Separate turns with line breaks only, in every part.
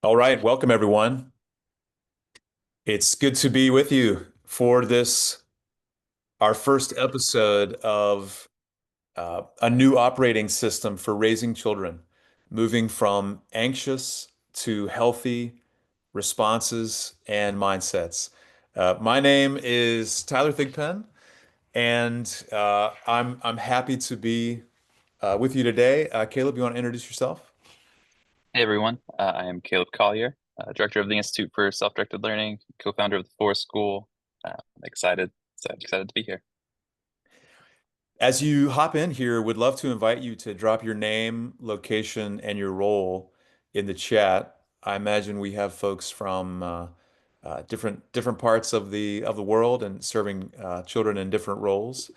All right, welcome everyone. It's good to be with you for this, our first episode of a new operating system for raising children, moving from anxious to healthy responses and mindsets. My name is Tyler Thigpen, and I'm happy to be with you today. Caleb, you want to introduce yourself?
Hey everyone, I am Caleb Collier, Director of the Institute for Self-Directed Learning, co-founder of the Forest School. Excited to be here.
As you hop in here, would love to invite you to drop your name, location, and your role in the chat. I imagine we have folks from different parts of the world and serving children in different roles.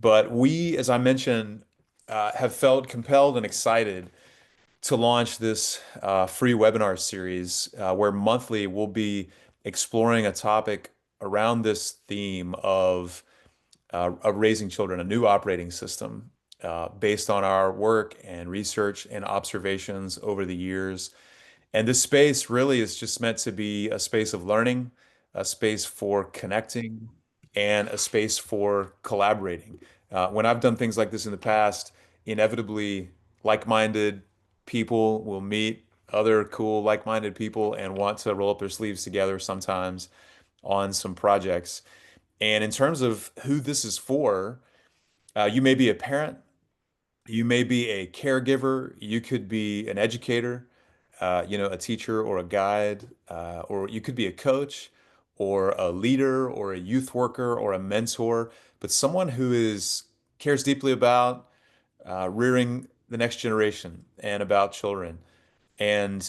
But we, as I mentioned, have felt compelled and excited to launch this free webinar series where monthly we'll be exploring a topic around this theme of raising children, a new operating system based on our work and research and observations over the years. And this space really is just meant to be a space of learning, a space for connecting, and a space for collaborating. When I've done things like this in the past, inevitably like-minded people will meet other cool like-minded people and want to roll up their sleeves together sometimes on some projects. And in terms of who this is for, you may be a parent, you may be a caregiver, you could be an educator, a teacher or a guide, or you could be a coach or a leader or a youth worker or a mentor, but someone who is cares deeply about rearing the next generation and about children. And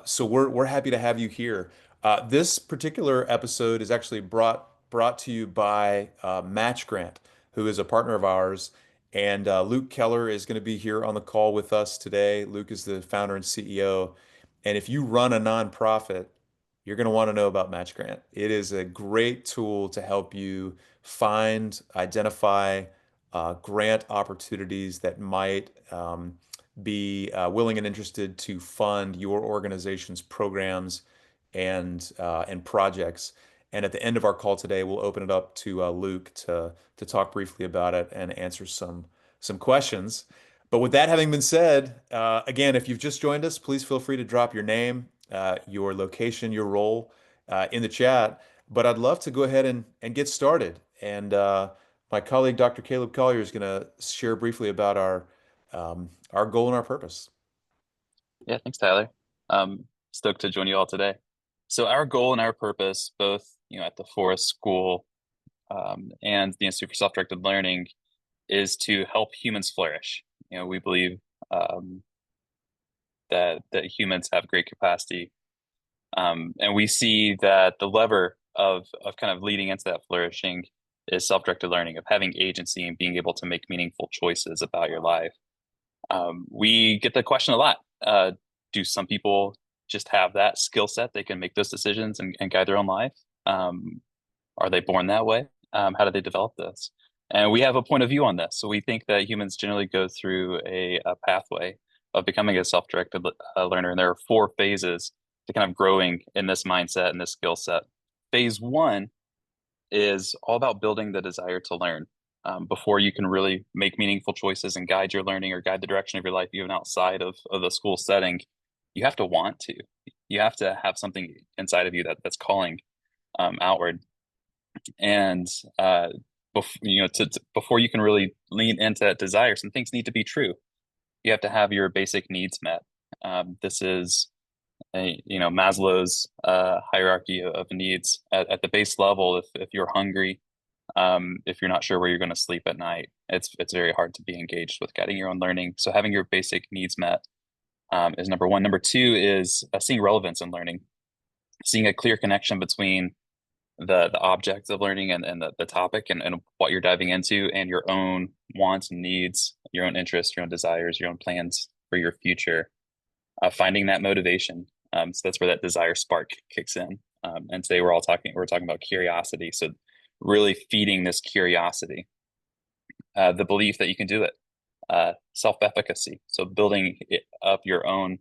so we're happy to have you here. This particular episode is actually brought to you by Match Grant, who is a partner of ours, and Luke Keller is going to be here on the call with us today. Luke is the founder and CEO, and if you run a nonprofit, you're going to want to know about Match Grant. It is a great tool to help you find, identify grant opportunities that might be willing and interested to fund your organization's programs and projects. And at the end of our call today, we'll open it up to Luke to talk briefly about it and answer some questions. But with that having been said, again, if you've just joined us, please feel free to drop your name, your location, your role in the chat. But I'd love to go ahead and get started. And my colleague, Dr. Caleb Collier, is going to share briefly about our goal and our purpose.
Yeah, thanks, Tyler. Stoked to join you all today. So our goal and our purpose, both at the Forest School and the Institute for Self-Directed Learning, is to help humans flourish. We believe um, that humans have great capacity, and we see that the lever of kind of leading into that flourishing is self-directed learning, of having agency and being able to make meaningful choices about your life. We get the question a lot. Do some people just have that skill set? They can make those decisions and guide their own life. Are they born that way? How do they develop this? And we have a point of view on this. So we think that humans generally go through a pathway of becoming a self-directed learner. And there are four phases to kind of growing in this mindset and this skill set. Phase one is all about building the desire to learn. Before you can really make meaningful choices and guide your learning or guide the direction of your life, even outside of the school setting, you have to want to. You have to have something inside of you that's calling outward. And before you can really lean into that desire, some things need to be true. You have to have your basic needs met. This is Maslow's hierarchy of needs. At the base level, if you're hungry, if you're not sure where you're going to sleep at night, it's very hard to be engaged with guiding your own learning. So having your basic needs met is number one. Number two is seeing relevance in learning, seeing a clear connection between the object of learning and the topic and what you're diving into and your own wants and needs, your own interests, your own desires, your own plans for your future. Finding that motivation. So that's where that desire spark kicks in. And today we're talking about curiosity. So really feeding this curiosity, the belief that you can do it, self-efficacy. So building up your own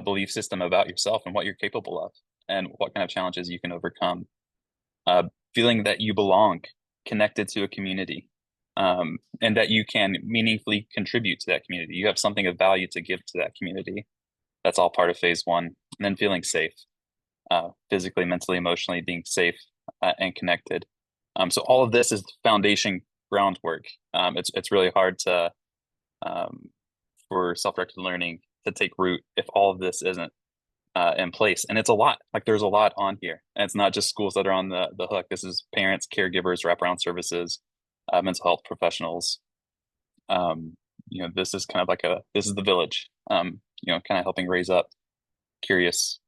belief system about yourself and what you're capable of and what kind of challenges you can overcome. Uh, Feeling that you belong, connected to a community, and that you can meaningfully contribute to that community. You have something of value to give to that community. That's all part of phase one. And then feeling safe, physically, mentally, emotionally, being safe and connected. So all of this is foundation groundwork. It's really hard to um, for self-directed learning to take root if all of this isn't in place. And it's a lot. Like there's a lot on here. And it's not just schools that are on the hook. This is parents, caregivers, wraparound services, mental health professionals. Um, this is kind of like this is the village. Kind of helping raise up curious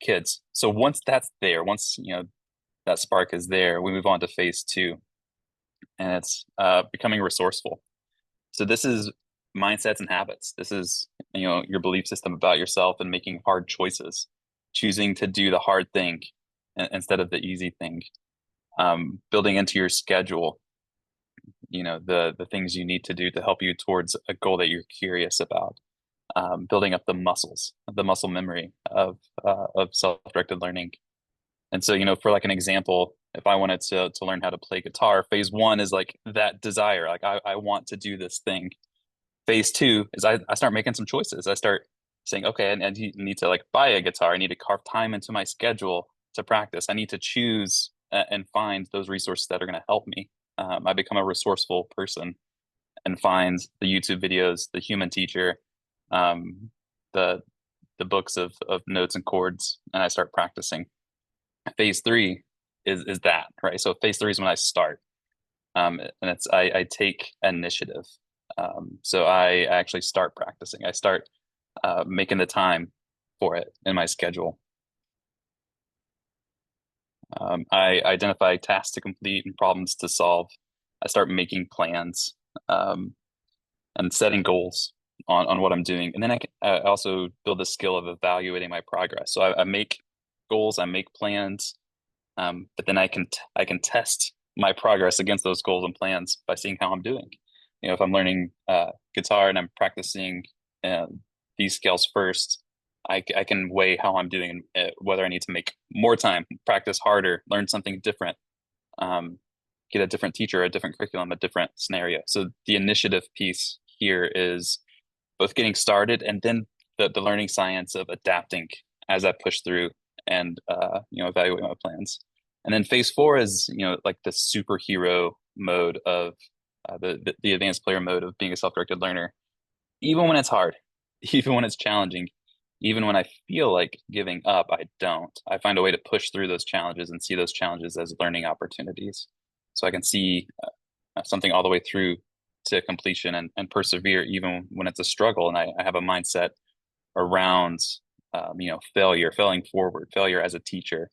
kids. So once that's there, once that spark is there, we move on to phase two, and it's becoming resourceful. So this is mindsets and habits. This is, your belief system about yourself and making hard choices, choosing to do the hard thing instead of the easy thing, building into your schedule, the things you need to do to help you towards a goal that you're curious about, building up the muscle memory of self-directed learning. And so, for like an example, if I wanted to learn how to play guitar, phase one is like that desire. Like I want to do this thing. Phase two is I start making some choices. I start saying, okay, and you need to like buy a guitar. I need to carve time into my schedule to practice. I need to choose and find those resources that are going to help me. I become a resourceful person and find the YouTube videos, the human teacher, um, the the books of notes and chords, and I start practicing. Phase three is that, right? So phase three is when I start, and I take initiative. So I actually start practicing. I start making the time for it in my schedule. I identify tasks to complete and problems to solve. I start making plans um, and setting goals on what I'm doing, and then I also build the skill of evaluating my progress. So I make goals, I make plans, but then I can test my progress against those goals and plans by seeing how I'm doing. If I'm learning guitar and I'm practicing uh, these scales first, I can weigh how I'm doing, whether I need to make more time, practice harder, learn something different, um, get a different teacher, a different curriculum, a different scenario. So the initiative piece here is both getting started and then the learning science of adapting as I push through and evaluate my plans. And then phase four is like the superhero mode of the advanced player mode of being a self-directed learner. Even when it's hard, even when it's challenging, even when I feel like giving up, I don't. I find a way to push through those challenges and see those challenges as learning opportunities. So I can see something all the way through to completion and persevere even when it's a struggle. And I have a mindset around failure, failing forward, failure as a teacher,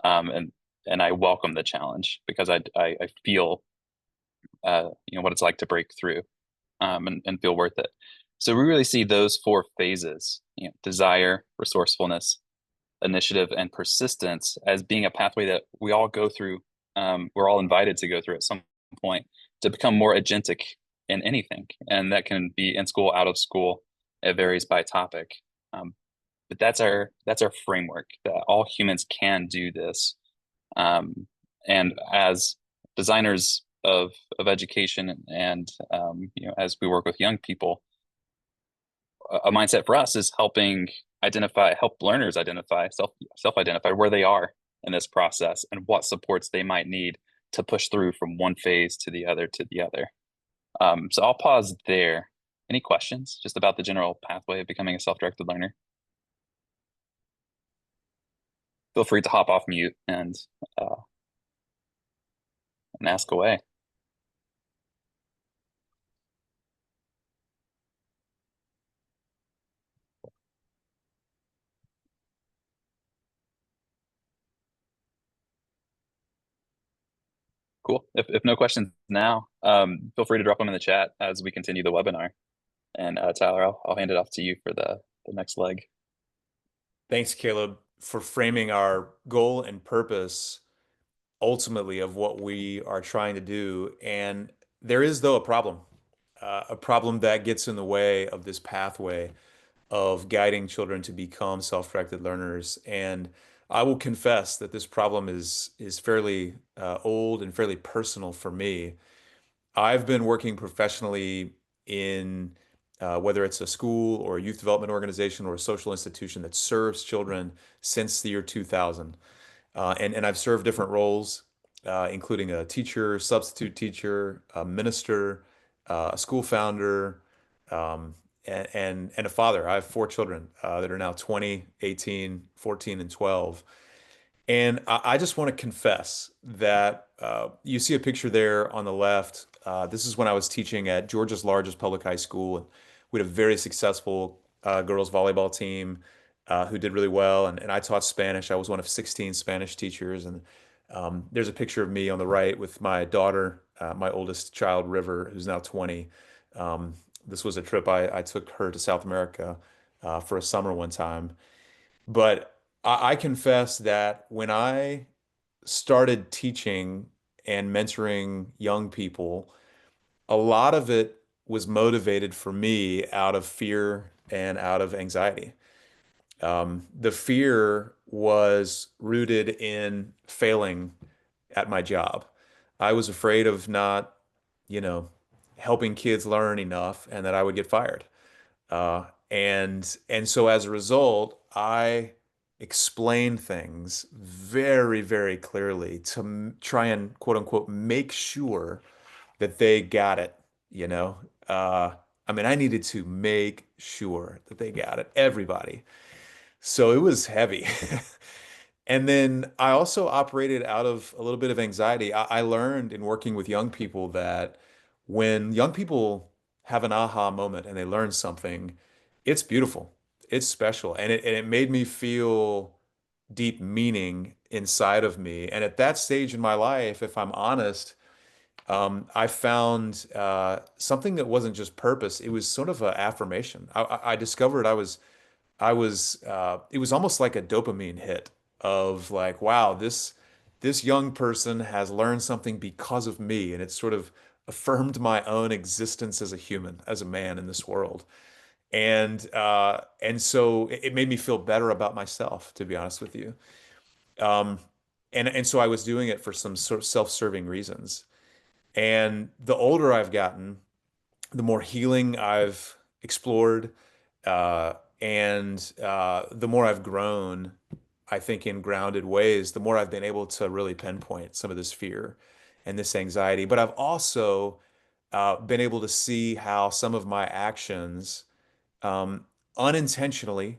and I welcome the challenge because I feel what it's like to break through and feel worth it. So we really see those four phases, desire, resourcefulness, initiative, and persistence as being a pathway that we all go through. We're all invited to go through at some point to become more agentic in anything. And that can be in school, out of school. It varies by topic. Um, but that's our framework that all humans can do this. Um, and as designers of education and as we work with young people, a mindset for us is help learners identify self-identify where they are in this process and what supports they might need to push through from one phase to the other to the other. So I'll pause there. Any questions just about the general pathway of becoming a self-directed learner? Feel free to hop off mute uh, and ask away. Cool. If no questions now, feel free to drop them in the chat as we continue the webinar. And Tyler, I'll hand it off to you for the next leg.
Thanks, Caleb, for framing our goal and purpose ultimately of what we are trying to do. And there is, though, a problem that gets in the way of this pathway. of guiding children to become self-directed learners. And I will confess that this problem is fairly old and fairly personal for me. I've been working professionally in whether it's a school or a youth development organization or a social institution that serves children since the year 2000. And I've served different roles, including a teacher, substitute teacher, a minister, a school founder, um, and a father. I have four children that are now 20, 18, 14, and 12. And I just want to confess that you see a picture there on the left. This is when I was teaching at Georgia's largest public high school. And we had a very successful girls volleyball team who did really well. And I taught Spanish. I was one of 16 Spanish teachers. And there's a picture of me on the right with my daughter, my oldest child, River, who's now 20. Um, this was a trip I took her to South America for a summer one time. But I confess that when I started teaching and mentoring young people, a lot of it was motivated for me out of fear and out of anxiety. The fear was rooted in failing at my job. I was afraid of not, you know, helping kids learn enough and that I would get fired. And so as a result, I explain things very, very clearly to try and quote unquote make sure that they got it, you know? I mean, I needed to make sure that they got it, everybody. So it was heavy. And then I also operated out of a little bit of anxiety. I learned in working with young people that when young people have an aha moment and they learn something, it's beautiful. It's special. And it made me feel deep meaning inside of me. And at that stage in my life, if I'm honest, I found something that wasn't just purpose, it was sort of an affirmation. I discovered it was almost like a dopamine hit of like, wow, this young person has learned something because of me, and it sort of affirmed my own existence as a human, as a man in this world. And so it made me feel better about myself, to be honest with you. Um, and so I was doing it for some sort of self-serving reasons. And the older I've gotten, the more healing I've explored, and the more I've grown, I think in grounded ways, the more I've been able to really pinpoint some of this fear and this anxiety. But I've also been able to see how some of my actions um, unintentionally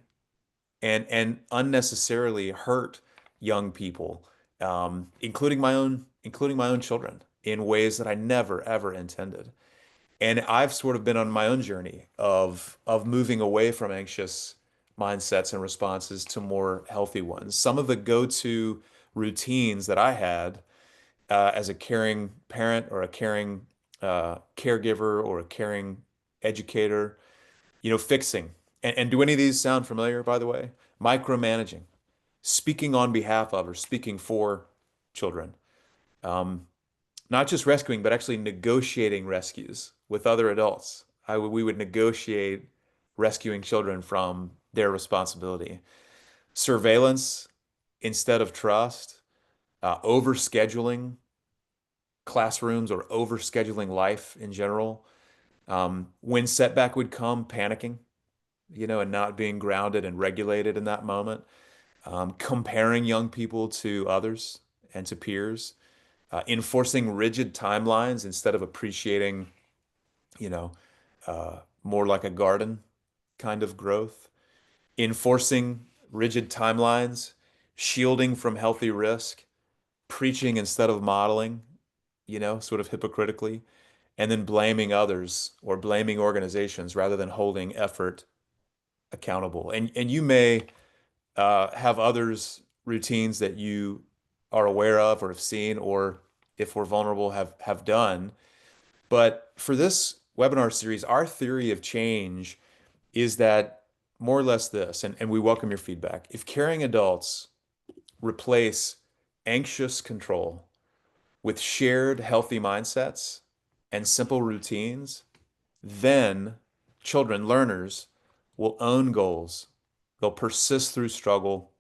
and unnecessarily hurt young people, including my own children, in ways that I never ever intended. And I've sort of been on my own journey of moving away from anxious mindsets and responses to more healthy ones. Some of the go-to routines that I had as a caring parent or a caring caregiver or a caring educator, fixing. And do any of these sound familiar, by the way? Micromanaging, speaking on behalf of or speaking for children. Um, Not just rescuing, but actually negotiating rescues with other adults. We would negotiate rescuing children from their responsibility. Surveillance instead of trust, overscheduling classrooms or overscheduling life in general. When setback would come, panicking, and not being grounded and regulated in that moment. Comparing young people to others and to peers, enforcing rigid timelines instead of appreciating, more like a garden kind of growth, enforcing rigid timelines, shielding from healthy risk, preaching instead of modeling, sort of hypocritically, and then blaming others or blaming organizations rather than holding effort accountable. And you may have others routines that you are aware of or have seen, or if we're vulnerable, have done. But for this webinar series, our theory of change is that more or less this, and we welcome your feedback. If caring adults replace anxious control with shared healthy mindsets and simple routines, then children, learners, will own goals. They'll persist through struggle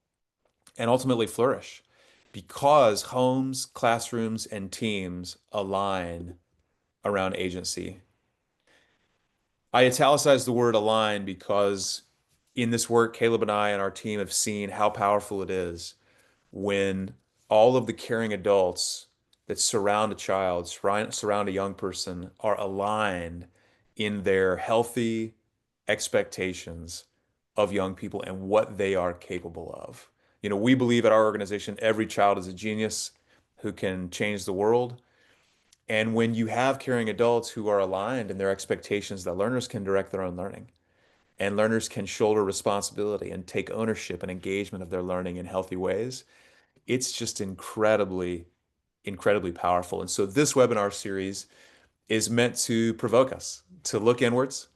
and ultimately flourish because homes, classrooms, and teams align around agency. I italicized the word align because in this work, Caleb and I and our team have seen how powerful it is when all of the caring adults that surround a child, surround a young person, are aligned in their healthy expectations of young people and what they are capable of. You know, we believe at our organization every child is a genius who can change the world. And when you have caring adults who are aligned in their expectations that learners can direct their own learning and learners can shoulder responsibility and take ownership and engagement of their learning in healthy ways, it's just incredibly powerful. And so this webinar series is meant to provoke us to look inwards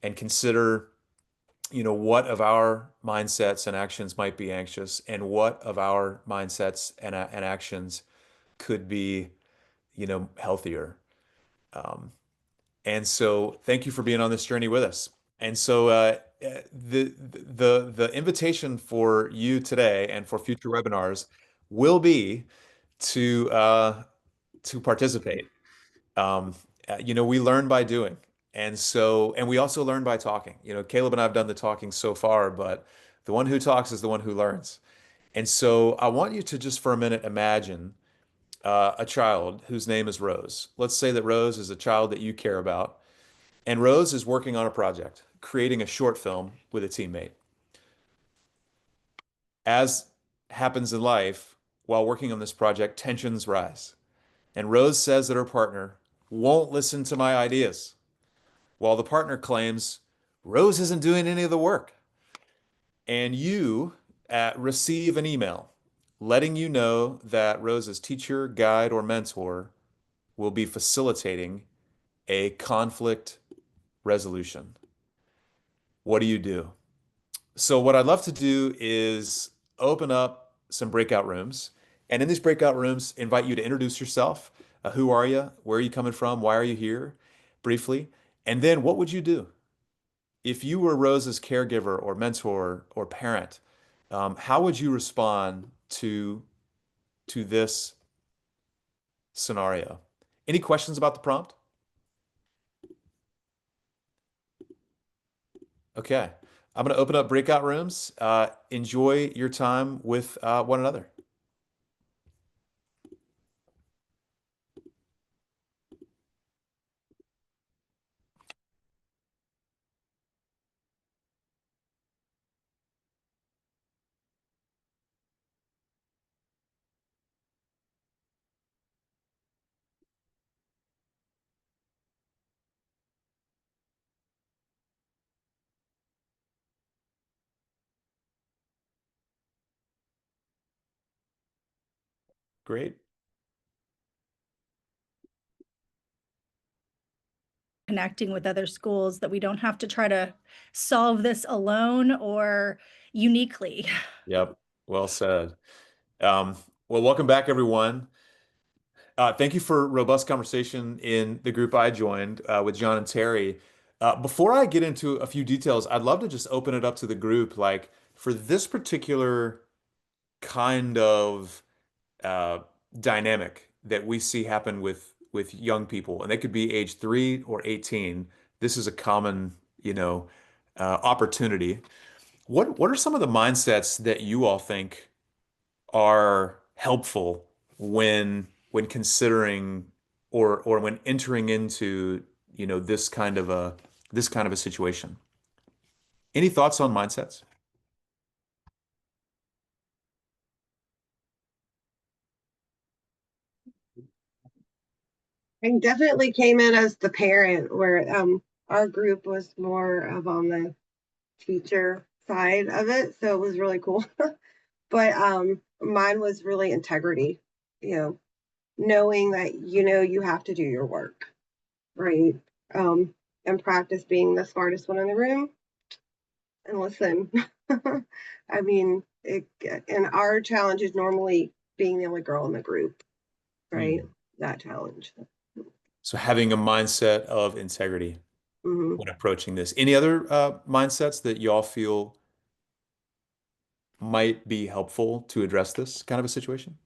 and consider, what of our mindsets and actions might be anxious and what of our mindsets and actions could be, healthier. Um, and so thank you for being on this journey with us. And so the invitation for you today and for future webinars will be to participate. Um, we learn by doing. And we also learn by talking. Caleb and I have done the talking so far, but the one who talks is the one who learns. And so I want you to just for a minute imagine a child whose name is Rose. Let's say that Rose is a child that you care about, and Rose is working on a project, creating a short film with a teammate. As happens in life, while working on this project, tensions rise. And Rose says that her partner won't listen to my ideas, while the partner claims Rose isn't doing any of the work. And you receive an email letting you know that Rose's teacher, guide, or mentor will be facilitating a conflict resolution. What do you do? So, what I'd love to do is open up some breakout rooms. And in these breakout rooms, invite you to introduce yourself. Who are you? Where are you coming from? Why are you here? Briefly. And then what would you do? If you were Rose's caregiver or mentor or parent, how would you respond to this scenario? Any questions about the prompt? Okay. I'm going to open up breakout rooms. Enjoy your time with one another. Great.
Connecting with other schools, that we don't have to try to solve this alone or uniquely.
Yep. Well said. Um, well, welcome back, everyone. Thank you for robust conversation in the group I joined with John and Terry. Before I get into a few details, I'd love to just open it up to the group. Like for this particular kind of uh, dynamic that we see happen with young people, and they could be age 3 or 18. This is a common, opportunity. What are some of the mindsets that you all think are helpful when considering or when entering into, this kind of a situation? Any thoughts on mindsets?
I definitely came in as the parent where our group was more of on the teacher side of it. So it was really cool. But mine was really integrity, you know, knowing that you have to do your work, right? Um, and practice being the smartest one in the room and listen. I mean, and our challenge is normally being the only girl in the group, right?
Hmm.
That challenge.
So having a mindset of integrity.
Hmm.
when approaching this. Any other mindsets that y'all feel might be helpful to address this kind of a situation?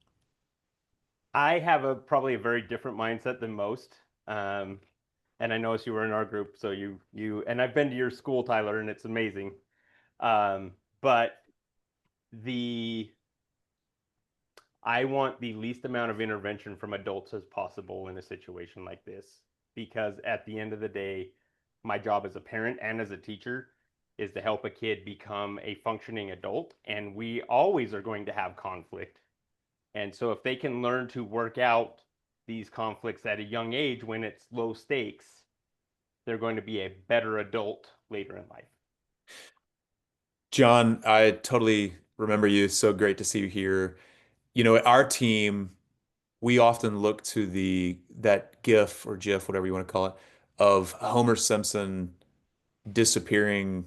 I have probably a very different mindset than most. Um, and I noticed you were in our group, so and I've been to your school, Tyler, and it's amazing. But the I want the least amount of intervention from adults as possible in a situation like this, because at the end of the day, my job as a parent and as a teacher is to help a kid become a functioning adult, and we always are going to have conflict. And so if they can learn to work out these conflicts at a young age when it's low stakes, they're going to be a better adult later in life.
John, I totally remember you. It's so great to see you here. You know, our team, we often look to the that GIF or GIF, whatever you want to call it, of Homer Simpson disappearing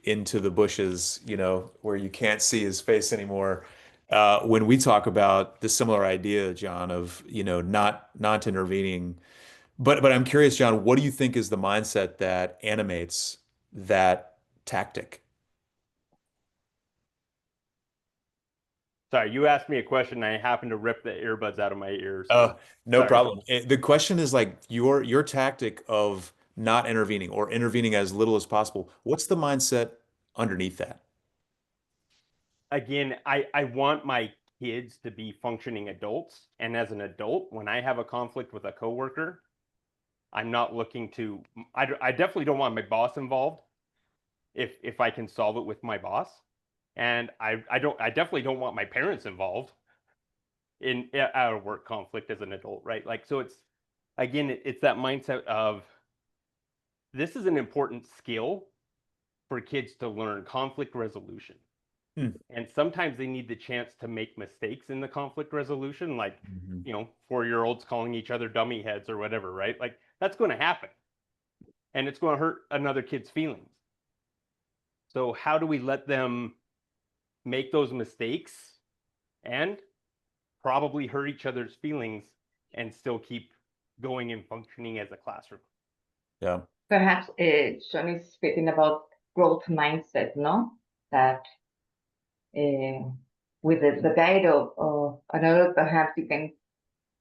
into the bushes, you know, where you can't see his face anymore. When we talk about the similar idea, John, of, you know, not intervening. But I'm curious, John, what do you think is the mindset that animates that tactic?
Sorry, you asked me a question, and I happened to rip the earbuds out of my ears.
Uh,
So
no
sorry.
problem. The question is like your tactic of not intervening or intervening as little as possible. What's the mindset underneath that?
Again, I want my kids to be functioning adults. And as an adult, when I have a conflict with a coworker, I'm not looking to, I definitely don't want my boss involved if I can solve it with my boss. And I definitely don't want my parents involved in out of work conflict as an adult, right? Like, so it's, again, it's that mindset of this is an important skill for kids to learn conflict resolution.
Hmm.
And sometimes they need the chance to make mistakes in the conflict resolution, like,
Mhm.
4-year-olds calling each other dummy heads or whatever, right? Like, that's going to happen. And it's going to hurt another kid's feelings. So, how do we let them make those mistakes and probably hurt each other's feelings and still keep going and functioning as a classroom?
Yeah.
Perhaps Sean is speaking about growth mindset, no? That uh, with the guide of another, perhaps you can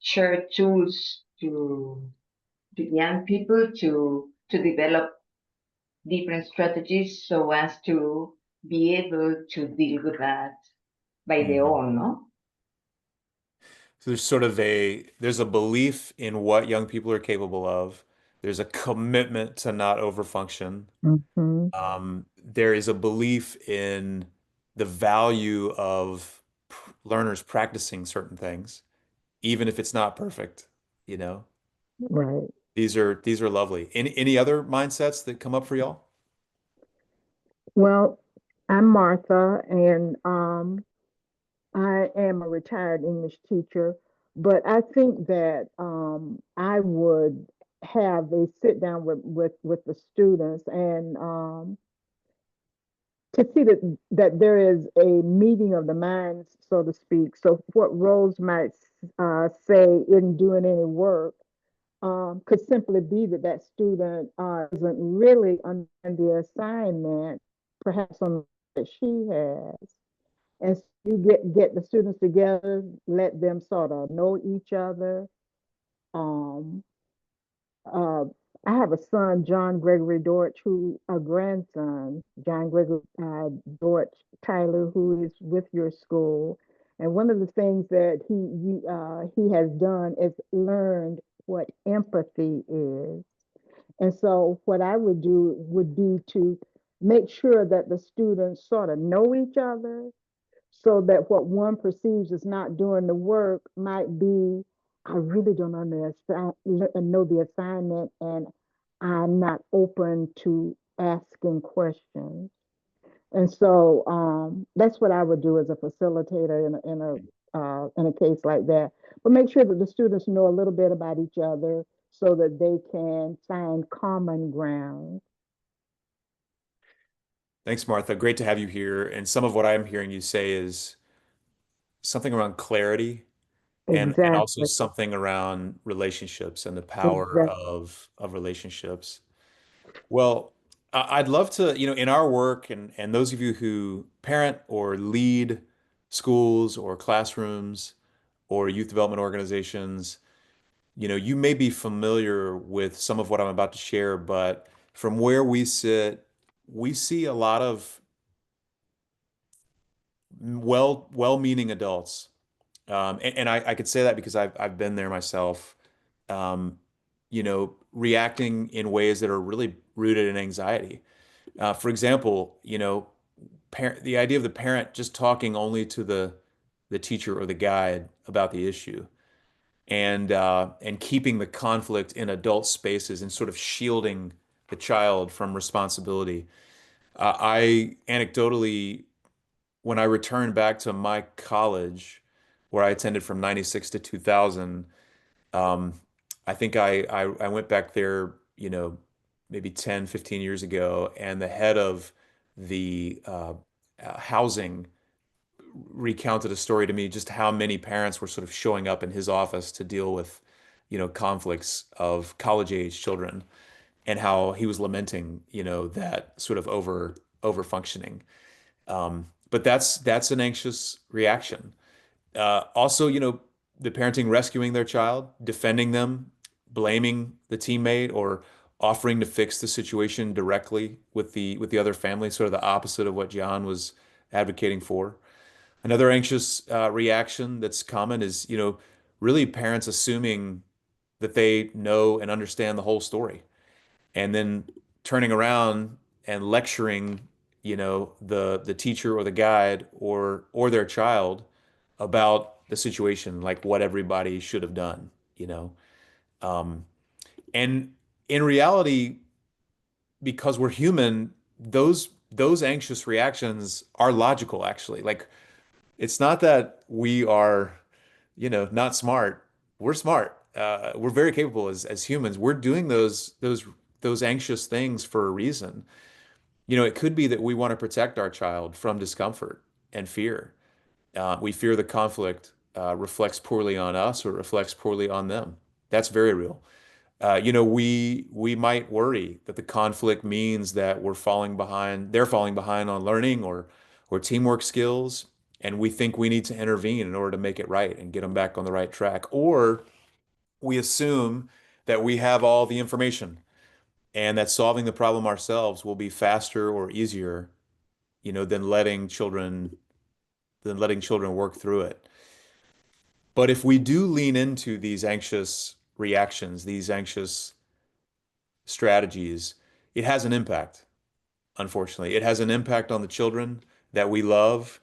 share tools to young people to develop different strategies so as to be able to deal with that by their
Mhm.
own, no?
So there's a belief in what young people are capable of. There's a commitment to not overfunction.
Hmm.
There is a belief in the value of learners practicing certain things, even if it's not perfect, you know.
Right.
These are lovely. Any other mindsets that come up for y'all?
Well, I'm Martha, and I am a retired English teacher, but I think that I would have a sit down with the students and to see that there is a meeting of the minds, so to speak. So what Rose might say in doing any work could simply be that that student doesn't really understand the assignment, perhaps on that she has. And so you get the students together, let them sort of know each other. Um, uh, I have a son, John Gregory Dortch, who a grandson, John Gregory Dortch Tyler, who is with your school. And one of the things that he has done is learned what empathy is. And so what I would do would be to make sure that the students sort of know each other so that what one perceives as not doing the work might be, I really don't understand, know the assignment, and I'm not open to asking questions. And so that's what I would do as a facilitator in a case like that. But make sure that the students know a little bit about each other so that they can find common ground.
Thanks, Martha. Great to have you here. And some of what I'm hearing you say is something around clarity and also
Exactly.
something around relationships and the power
Exactly.
of relationships. Well, I'd love to, in our work and those of you who parent or lead schools or classrooms or youth development organizations, you may be familiar with some of what I'm about to share, but from where we sit, we see a lot of well-meaning adults. And I could say that because I've been there myself, um, reacting in ways that are really rooted in anxiety. For example, the idea of the parent just talking only to the teacher or the guide about the issue and keeping the conflict in adult spaces and sort of shielding the child from responsibility. I anecdotally, when I returned back to my college, where I attended from 96 to 2000, um, I think I went back there, maybe 10, 15 years ago, and the head of the housing recounted a story to me just how many parents were sort of showing up in his office to deal with, conflicts of college age children and how he was lamenting, that sort of over functioning. But that's an anxious reaction. Also, the parenting rescuing their child, defending them, blaming the teammate, or offering to fix the situation directly with the other family, sort of the opposite of what John was advocating for. Another anxious reaction that's common is, really parents assuming that they know and understand the whole story, and then turning around and lecturing, the teacher or the guide or their child about the situation, like what everybody should have done, you know. Um, and in reality, because we're human, those anxious reactions are logical, actually. Like it's not that we are, not smart. We're smart. We're very capable as humans. We're doing those anxious things for a reason. It could be that we want to protect our child from discomfort and fear. We fear the conflict reflects poorly on us or reflects poorly on them. That's very real. We might worry that the conflict means that we're falling behind, they're falling behind on learning or teamwork skills, and we think we need to intervene in order to make it right and get them back on the right track. Or we assume that we have all the information and that solving the problem ourselves will be faster or easier, than letting children work through it. But if we do lean into these anxious reactions, these anxious strategies, it has an impact, unfortunately. It has an impact on the children that we love,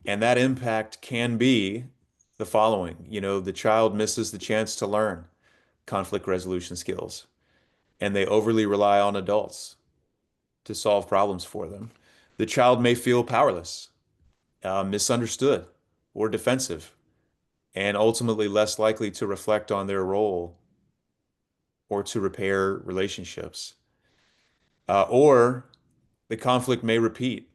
and that impact can be the following. The child misses the chance to learn conflict resolution skills, and they overly rely on adults to solve problems for them. The child may feel powerless, misunderstood, or defensive, and ultimately less likely to reflect on their role or to repair relationships. Or the conflict may repeat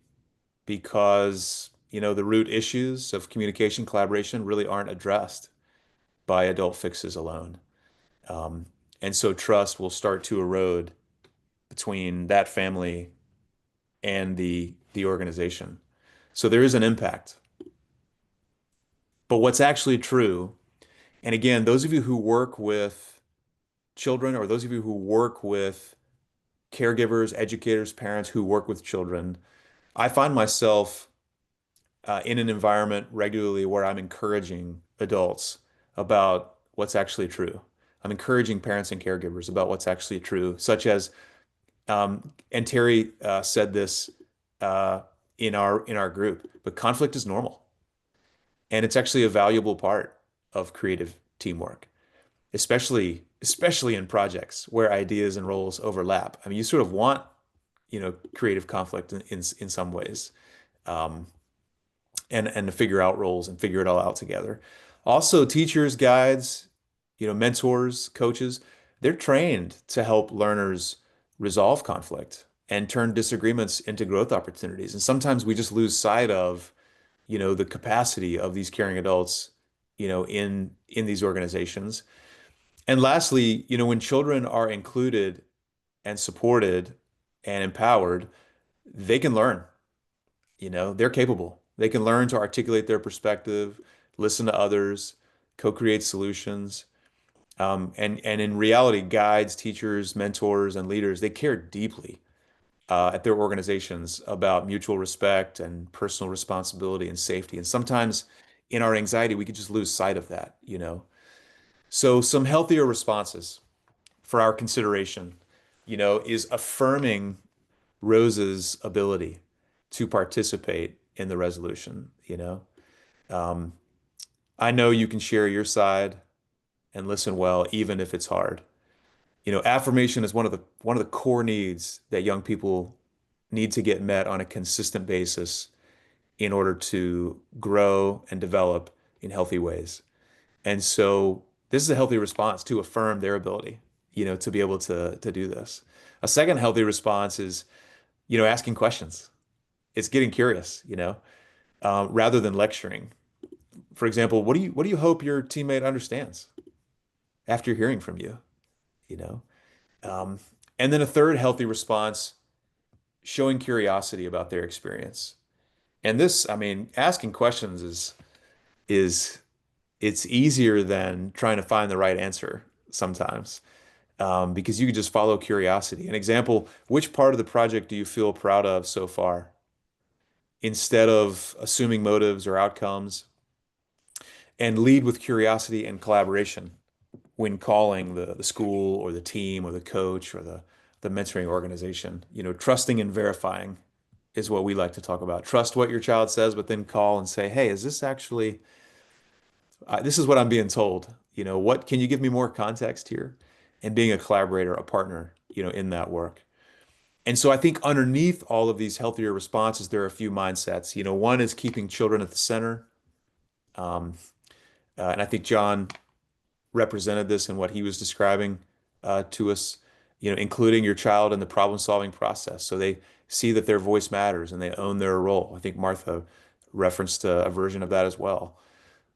because, the root issues of communication, collaboration really aren't addressed by adult fixes alone. Um, and so trust will start to erode between that family and the organization. So there is an impact. But what's actually true, and again, those of you who work with children or those of you who work with caregivers, educators, parents who work with children, I find myself in an environment regularly where I'm encouraging adults about what's actually true. I'm encouraging parents and caregivers about what's actually true, such as, and Terry said this uh, in our group, but conflict is normal, and it's actually a valuable part of creative teamwork, especially in projects where ideas and roles overlap. I mean, you sort of want, creative conflict in some ways. Um, and to figure out roles and figure it all out together. Also, teachers, guides, mentors, coaches, they're trained to help learners resolve conflict and turn disagreements into growth opportunities. And sometimes we just lose sight of, the capacity of these caring adults, in these organizations. And lastly, when children are included and supported and empowered, they can learn. They're capable. They can learn to articulate their perspective, listen to others, co-create solutions. And in reality, guides, teachers, mentors, and leaders, they care deeply at their organizations about mutual respect and personal responsibility and safety. And sometimes in our anxiety, we could just lose sight of that. So some healthier responses for our consideration, is affirming Rose's ability to participate in the resolution. Um, I know you can share your side and listen well, even if it's hard. Affirmation is one of the core needs that young people need to get met on a consistent basis in order to grow and develop in healthy ways. And so this is a healthy response to affirm their ability, to be able to do this. A second healthy response is, asking questions. It's getting curious, rather than lecturing. For example, what do you hope your teammate understands after hearing from you? You know, um, and then a third healthy response, showing curiosity about their experience. And this, I mean, asking questions is it's easier than trying to find the right answer sometimes, because you can just follow curiosity. An example, which part of the project do you feel proud of so far? Instead of assuming motives or outcomes, and lead with curiosity and collaboration when calling the school or the team or the coach or the mentoring organization. Trusting and verifying is what we like to talk about. Trust what your child says, but then call and say, hey, is this actually, this is what I'm being told. What can you give me more context here? And being a collaborator, a partner, in that work. And so I think underneath all of these healthier responses, there are a few mindsets. One is keeping children at the center. Um, and I think John represented this in what he was describing to us, including your child in the problem-solving process. So they see that their voice matters and they own their role. I think Martha referenced a version of that as well.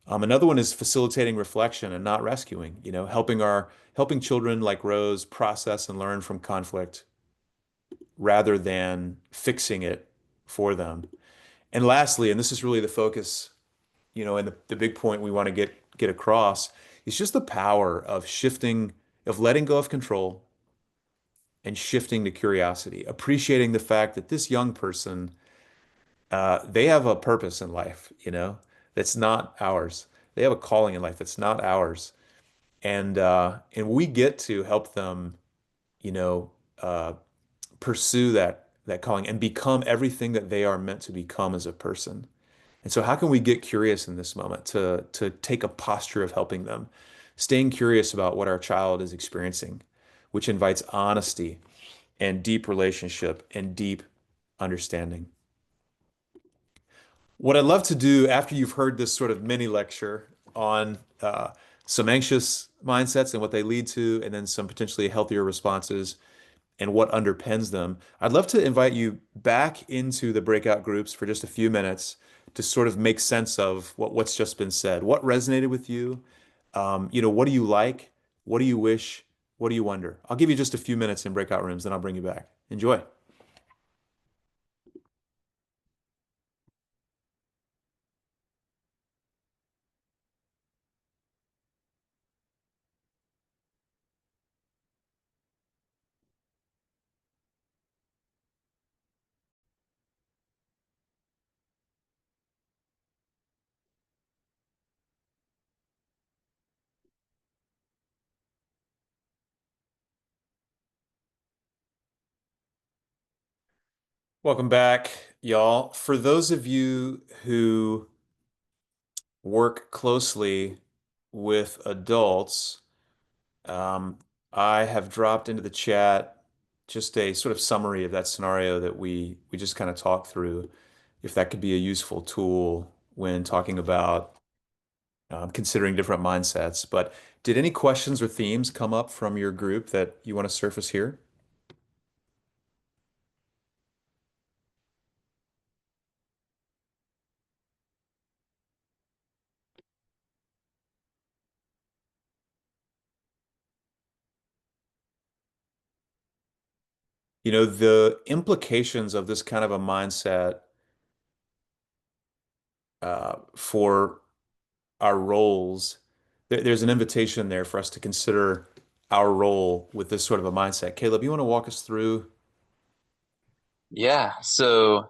Another one is facilitating reflection and not rescuing, helping children like Rose process and learn from conflict rather than fixing it for them. And lastly, and this is really the focus, and the big point we want to get across is just the power of shifting, of letting go of control and shifting to curiosity, appreciating the fact that this young person, they have a purpose in life, that's not ours. They have a calling in life that's not ours, and we get to help them, you know, uh, pursue that calling and become everything that they are meant to become as a person. And so how can we get curious in this moment to take a posture of helping them, staying curious about what our child is experiencing, which invites honesty and deep relationship and deep understanding. What I'd love to do after you've heard this sort of mini lecture on some anxious mindsets and what they lead to, and then some potentially healthier responses and what underpins them, I'd love to invite you back into the breakout groups for just a few minutes to sort of make sense of what's just been said. What resonated with you? What do you like? What do you wish? What do you wonder? I'll give you just a few minutes in breakout rooms, then I'll bring you back. Enjoy. Welcome back, y'all. For those of you who work closely with adults, um, I have dropped into the chat just a sort of summary of that scenario that we just kind of talked through, if that could be a useful tool when talking about considering different mindsets. But did any questions or themes come up from your group that you want to surface here? the implications of this kind of a mindset for our roles, there's an invitation there for us to consider our role with this sort of a mindset. Caleb, you want to walk us through?
Yeah. So,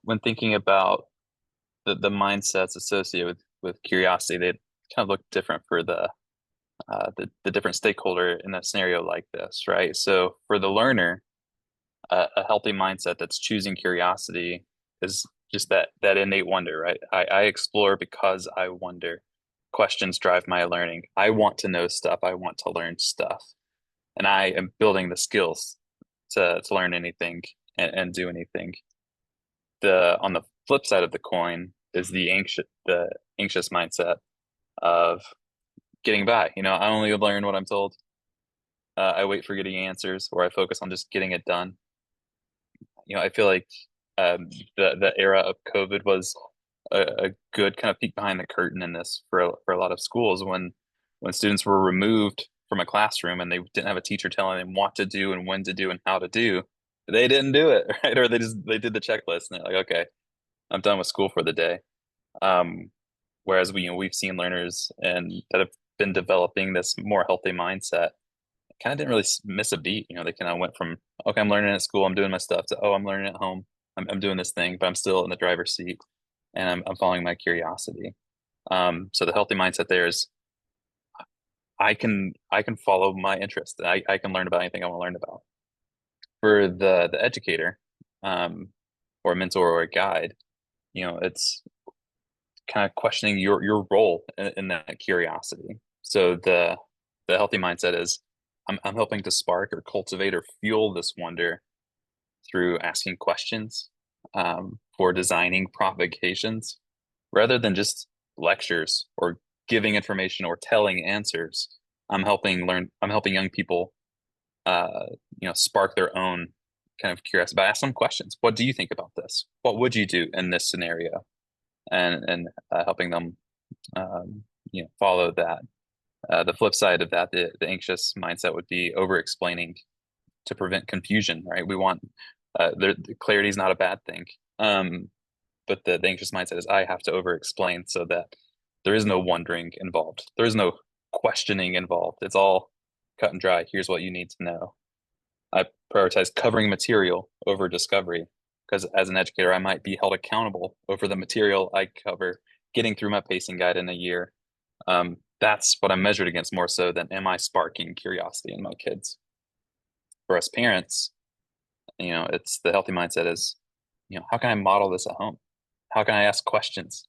when thinking about the mindsets associated with curiosity, they kind of look different for the different stakeholder in a scenario like this, right? So for the learner, a healthy mindset that's choosing curiosity is just that innate wonder, right? I explore because I wonder. Questions drive my learning. I want to know stuff. I want to learn stuff, and I am building the skills to learn anything and do anything. The On the flip side of the coin is the anxious mindset of getting by. I only learn what I'm told. I wait for getting answers, or I focus on just getting it done. I feel like the era of COVID was a good kind of peek behind the curtain in this for a lot of schools when students were removed from a classroom and they didn't have a teacher telling them what to do and when to do and how to do. They didn't do it, right? Or they did the checklist and they're like, okay, I'm done with school for the day. Um, Whereas we've seen learners and that have been developing this more healthy mindset kind of didn't really miss a beat. They kind of went from, okay, I'm learning at school, I'm doing my stuff, to, oh, I'm learning at home, I'm doing this thing, but I'm still in the driver's seat and I'm following my curiosity. So the healthy mindset there is I can follow my interest. I can learn about anything I want to learn about. For the educator, or a mentor or a guide, it's kind of questioning your role in that curiosity. So the healthy mindset is I'm helping to spark or cultivate or fuel this wonder through asking questions, for designing provocations rather than just lectures or giving information or telling answers. I'm helping young people spark their own kind of curiosity by asking them questions. What do you think about this? What would you do in this scenario? And helping them follow that. The flip side of that, the anxious mindset would be over explaining to prevent confusion, right? We want clarity is not a bad thing. But the anxious mindset is I have to over explain so that there is no wondering involved. There is no questioning involved. It's all cut and dry. Here's what you need to know. I prioritize covering material over discovery because as an educator, I might be held accountable over the material I cover, getting through my pacing guide in a year. That's what I'm measured against more so than am I sparking curiosity in my kids. For us parents, it's the healthy mindset is, how can I model this at home? How can I ask questions?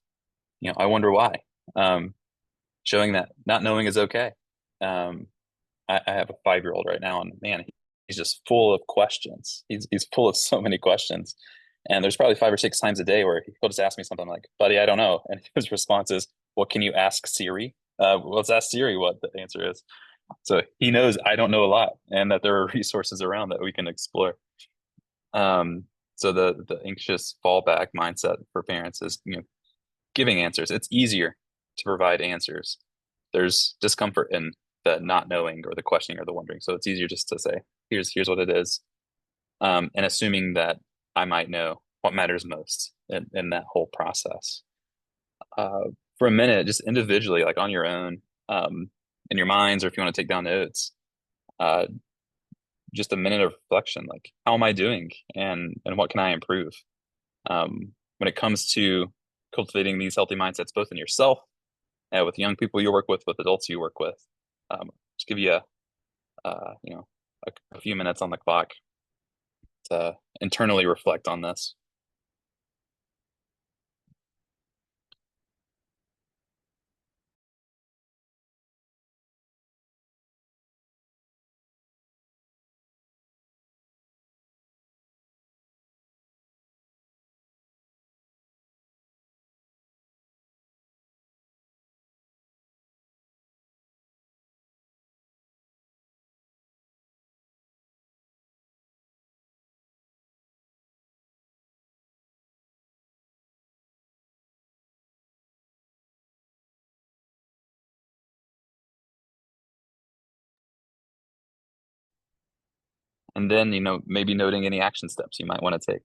I wonder why. Um, Showing that not knowing is okay. Um, I have a 5-year-old right now, and man, he's just full of questions. He's full of so many questions, and there's probably 5 or 6 times a day where he'll just ask me something like, "Buddy, I don't know," and his response is, "What can you ask Siri?" Let's ask Siri what the answer is. So he knows I don't know a lot, and that there are resources around that we can explore. Um, so the anxious fallback mindset for parents is giving answers. It's easier to provide answers. There's discomfort in the not knowing or the questioning or the wondering. So it's easier just to say, here's what it is. And assuming that I might know what matters most in that whole process. For a minute, just individually, like on your own, in your minds, or if you want to take down notes, uh, just a minute of reflection, like how am I doing and what can I improve? When it comes to cultivating these healthy mindsets, both in yourself, with young people you work with adults you work with. Just give you a few minutes on the clock to internally reflect on this. And then, maybe noting any action steps you might want to take,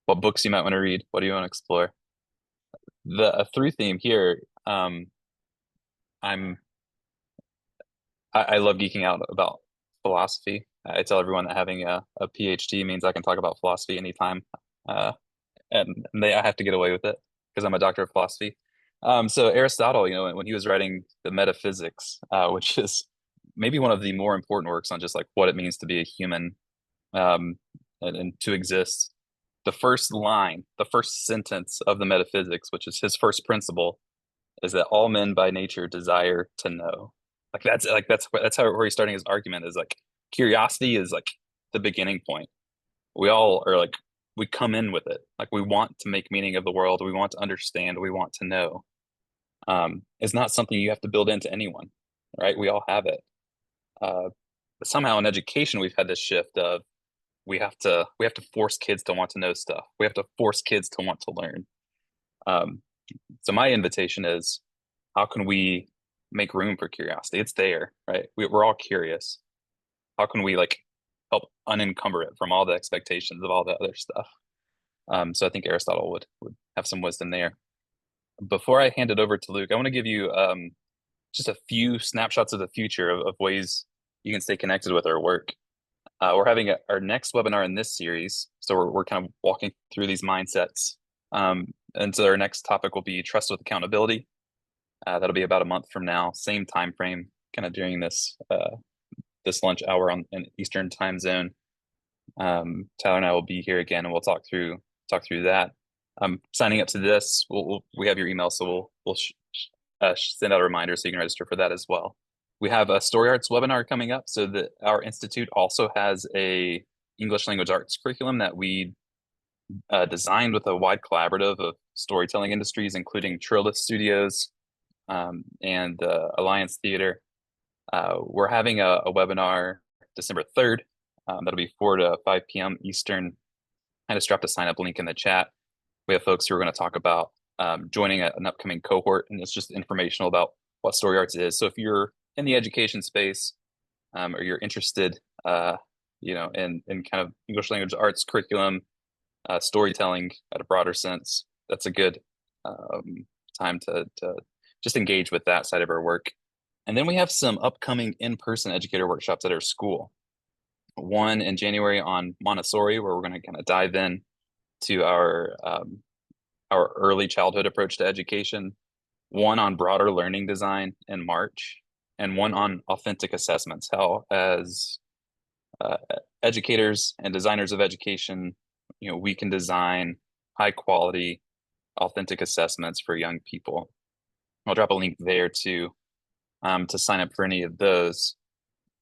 what books you might want to read, what do you want to explore. The through theme here, I'm I love geeking out about philosophy. I tell everyone that having a PhD means I can talk about philosophy anytime. Uh, and I have to get away with it because I'm a doctor of philosophy. So Aristotle, when he was writing the Metaphysics, which is maybe one of the more important works on just like what it means to be a human, and to exist. The first line, the first sentence of the Metaphysics, which is his first principle, is that all men by nature desire to know. That's how where he's starting his argument is like curiosity is like the beginning point. We all are like we come in with it. Like we want to make meaning of the world, we want to understand, we want to know. It's not something you have to build into anyone, right? We all have it. But somehow in education we've had this shift of we have to force kids to want to know stuff. We have to force kids to want to learn. Um, so my invitation is how can we make room for curiosity? It's there, right? We're all curious. How can we like help unencumber it from all the expectations of all the other stuff? So I think Aristotle would have some wisdom there. Before I hand it over to Luke, I want to give you just a few snapshots of the future of ways you can stay connected with our work. We're having our next webinar in this series, so we're kind of walking through these mindsets. And so our next topic will be trust with accountability. That'll be about a month from now, same time frame, kind of during this lunch hour in Eastern time zone. Tyler and I will be here again, and we'll talk through that. Signing up to this, we have your email, so we'll send out a reminder so you can register for that as well. We have a story arts webinar coming up, so that our institute also has a English language arts curriculum that we designed with a wide collaborative of storytelling industries, including Trilith Studios and Alliance Theater. We're having a webinar December 3rd. That'll be 4 to 5 p.m. Eastern. I just dropped a sign up link in the chat. We have folks who are going to talk about joining an upcoming cohort, and it's just informational about what story arts is. So if you're in the education space or you're interested, in kind of English language arts curriculum, storytelling at a broader sense, that's a good time to just engage with that side of our work. And then we have some upcoming in-person educator workshops at our school. One in January on Montessori, where we're going to kind of dive in to our early childhood approach to education. One on broader learning design in March, and one on authentic assessments, how as educators and designers of education, we can design high quality, authentic assessments for young people. I'll drop a link there to sign up for any of those.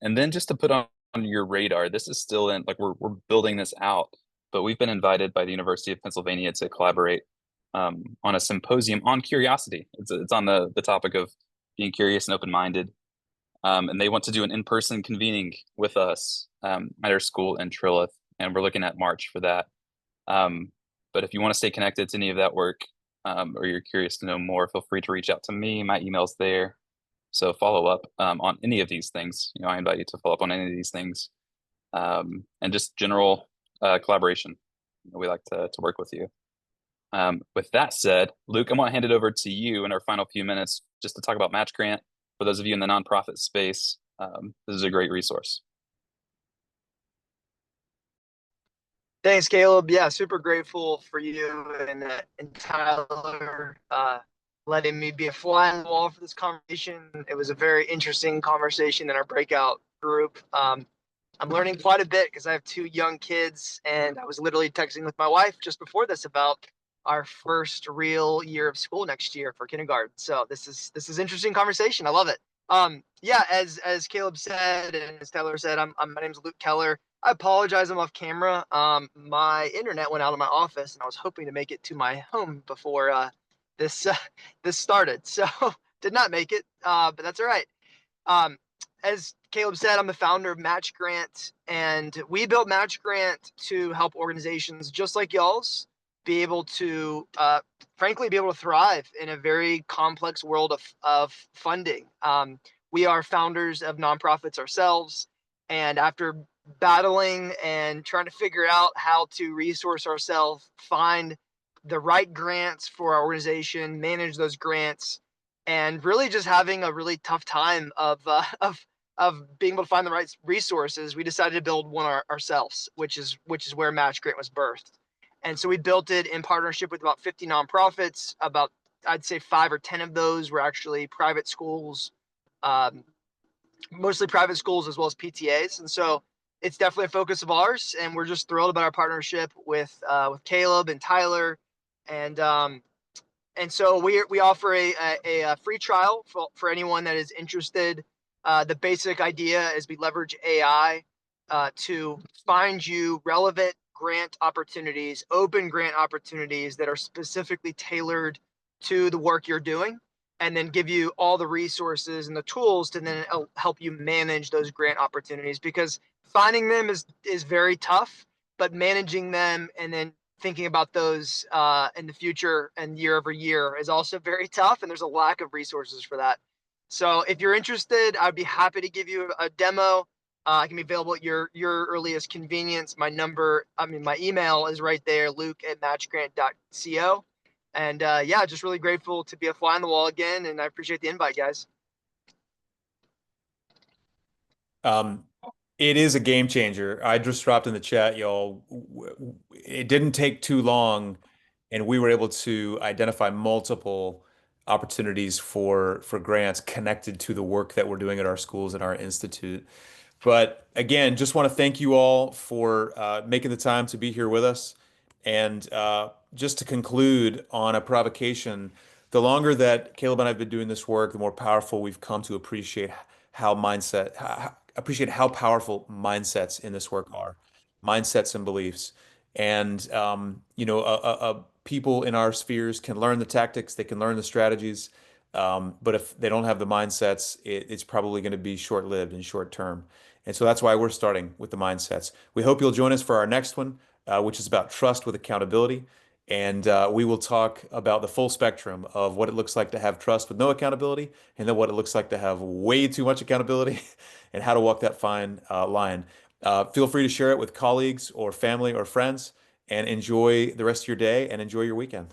And then just to put on your radar, this is still in, like, we're building this out, but we've been invited by the University of Pennsylvania to collaborate on a symposium on curiosity. It's on the topic of being curious and open-minded. And they want to do an in-person convening with us at our school in Trilith, and we're looking at March for that. But if you want to stay connected to any of that work, or you're curious to know more, feel free to reach out to me. My email's there. So follow up on any of these things. I invite you to follow up on any of these things, and just general collaboration. We like to work with you. With that said, Luke, I'm going to hand it over to you in our final few minutes just to talk about Match Grant. For those of you in the nonprofit space, this is a great resource.
Thanks, Caleb. Yeah, super grateful for you and Tyler letting me be a fly on the wall for this conversation. It was a very interesting conversation in our breakout group. I'm learning quite a bit because I have 2 young kids, and I was literally texting with my wife just before this about our first real year of school next year for kindergarten. So this is interesting conversation. I love it. Yeah, as Caleb said and as Tyler said, my name's Luke Keller. I apologize, I'm off camera. My internet went out of my office, and I was hoping to make it to my home before this started. So did not make it, but that's all right. As Caleb said, I'm the founder of Match Grant, and we built Match Grant to help organizations just like y'all's be able to, frankly, be able to thrive in a very complex world of funding. We are founders of nonprofits ourselves, And after battling and trying to figure out how to resource ourselves, find the right grants for our organization, manage those grants, and really just having a really tough time of being able to find the right resources, we decided to build one ourselves, which is where Match Grant was birthed. And so we built it in partnership with about 50 nonprofits. About, I'd say 5 or 10 of those were actually private schools, um, mostly private schools as well as PTAs. And so it's definitely a focus of ours, and we're just thrilled about our partnership with Caleb and Tyler, and so we offer a free trial for anyone that is interested. The basic idea is we leverage AI to find you relevant grant opportunities, open grant opportunities that are specifically tailored to the work you're doing, and then give you all the resources and the tools to then help you manage those grant opportunities. Because finding them is very tough, but managing them and then thinking about those in the future and year over year is also very tough, and there's a lack of resources for that. So if you're interested, I'd be happy to give you a demo. I can be available at your earliest convenience. My email is right there, luke@matchgrant.co. And yeah, just really grateful to be a fly on the wall again, and I appreciate the invite, guys.
Um, it is a game changer. I just dropped in the chat, y'all. It didn't take too long, and we were able to identify multiple opportunities for grants connected to the work that we're doing at our schools and our institute. But again, just want to thank you all for making the time to be here with us. And just to conclude on a provocation, the longer that Caleb and I have been doing this work, the more powerful we've come to appreciate appreciate how powerful mindsets in this work are, mindsets and beliefs. And people in our spheres can learn the tactics, they can learn the strategies, but if they don't have the mindsets, it's probably going to be short-lived and short-term. And so that's why we're starting with the mindsets. We hope you'll join us for our next one, which is about trust with accountability. And we will talk about the full spectrum of what it looks like to have trust with no accountability, and then what it looks like to have way too much accountability, and how to walk that fine line. Feel free to share it with colleagues or family or friends, and enjoy the rest of your day and enjoy your weekend.